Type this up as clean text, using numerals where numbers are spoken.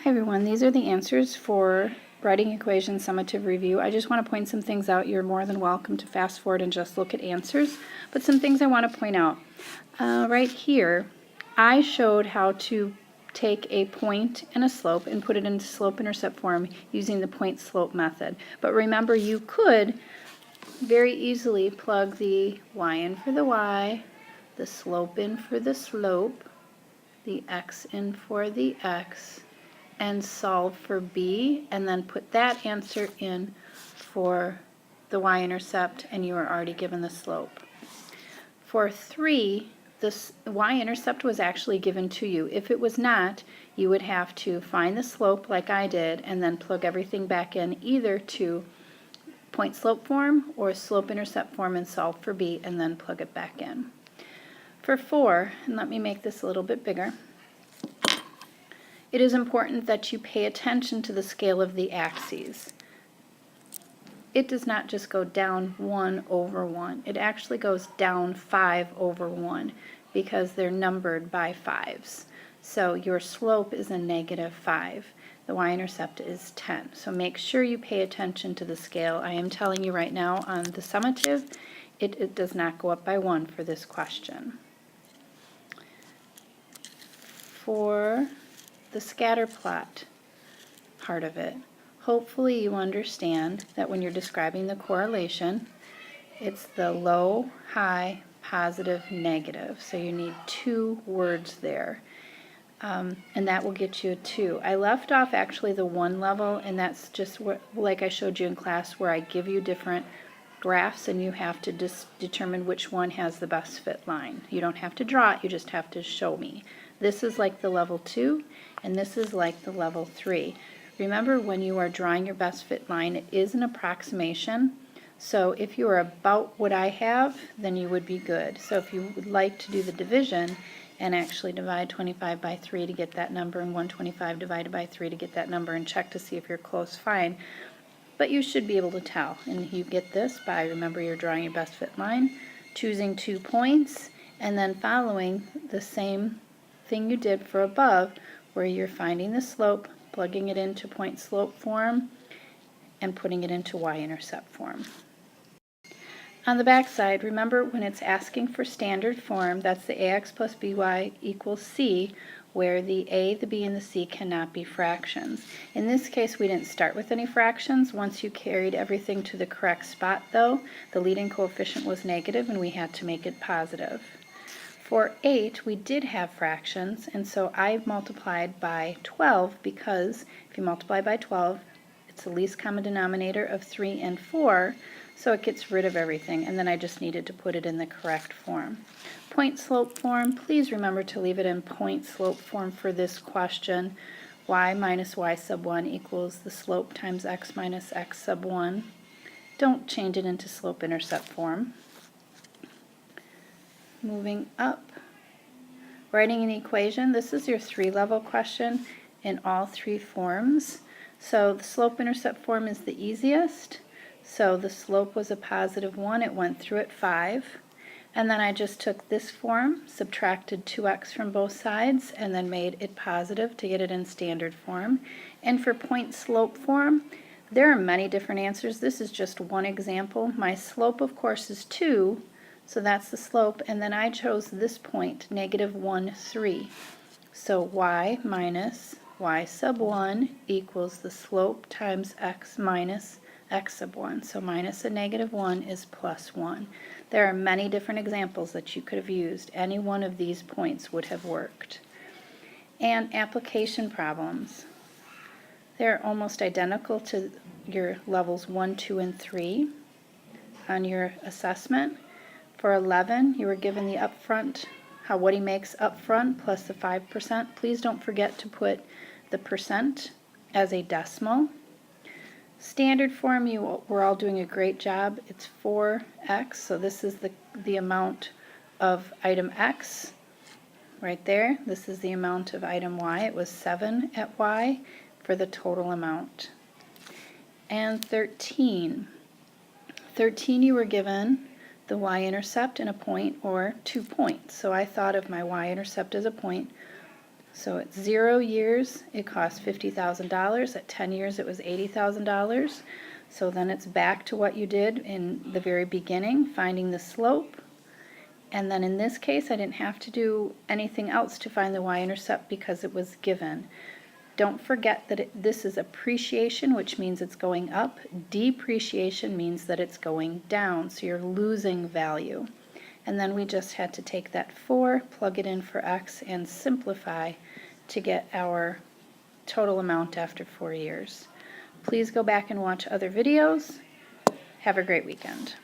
Hi everyone, these are the answers for writing equation summative review. I just want to point some things out. You're more than welcome to fast forward and just look at answers, but some things I want to point out. Right here, I showed how to take a point and a slope and put it into slope-intercept form using the point-slope method. But remember, you could very easily plug the y in for the y, the slope in for the slope, the x in for the x, and solve for b, and then put that answer in for the y-intercept, and you are already given the slope. For 3, this y-intercept was actually given to you. If it was not, you would have to find the slope like I did and then plug everything back in either to point-slope form or slope-intercept form and solve for b, and then plug it back in. For 4, and let me make this a little bit bigger, it is important that you pay attention to the scale of the axes. It does not just go down 1 over 1. It actually goes down 5 over 1 because they're numbered by 5s. So your slope is a -5. The y-intercept is 10. So make sure you pay attention to the scale. I am telling you right now on the summative, it does not go up by 1 for this question. For the scatter plot part of it, hopefully you understand that when you're describing the correlation, it's the low, high, positive, negative. So you need 2 words there. And that will get you a 2. I left off actually the 1 level, and that's just what, like I showed you in class, where I give you different graphs and you have to determine which one has the best fit line. You don't have to draw it, you just have to show me. This is like the level 2, and this is like the level 3. Remember, when you are drawing your best fit line, it is an approximation. So if you are about what I have, then you would be good. So if you would like to do the division and actually divide 25 by 3 to get that number and 125 divided by 3 to get that number and check to see if you're close, fine. But you should be able to tell. And you get this by, remember, you're drawing your best fit line, choosing 2 points, and then following the same thing you did for above, where you're finding the slope, plugging it into point slope form, and putting it into y-intercept form. On the back side, remember when it's asking for standard form, that's the ax plus by equals c, where the a, the b, and the c cannot be fractions. In this case, we didn't start with any fractions. Once you carried everything to the correct spot, though, the leading coefficient was negative, and we had to make it positive. For 8, we did have fractions, and so I multiplied by 12 because if you multiply by 12, it's the least common denominator of 3 and 4, so it gets rid of everything, and then I just needed to put it in the correct form. Point slope form, please remember to leave it in point slope form for this question. Y minus y sub 1 equals the slope times x minus x sub 1. Don't change it into slope-intercept form. Moving up, writing an equation. This is your 3-level question in all 3 forms. So the slope-intercept form is the easiest. So the slope was a positive 1. It went through at 5. And then I just took this form, subtracted 2x from both sides, and then made it positive to get it in standard form. And for point slope form, there are many different answers. This is just one example. My slope, of course, is 2. So that's the slope, and then I chose this point, -1, 3. So y minus y sub 1 equals the slope times x minus x sub 1. So minus a -1 is plus 1. There are many different examples that you could have used. Any one of these points would have worked. And application problems. They're almost identical to your levels 1, 2, and 3 on your assessment. For 11, you were given the upfront, what he makes upfront plus the 5%. Please don't forget to put the percent as a decimal. Standard form, you were all doing a great job. It's 4x, so this is the amount of item x right there. This is the amount of item y. It was 7 at y for the total amount. And 13. 13, you were given the y-intercept in a point or 2 points. So I thought of my y-intercept as a point. So at 0 years, it cost $50,000. At 10 years, it was $80,000. So then it's back to what you did in the very beginning, finding the slope. And then in this case, I didn't have to do anything else to find the y-intercept because it was given. Don't forget that this is appreciation, which means it's going up. Depreciation means that it's going down, so you're losing value. And then we just had to take that 4, plug it in for x, and simplify to get our total amount after 4 years. Please go back and watch other videos. Have a great weekend.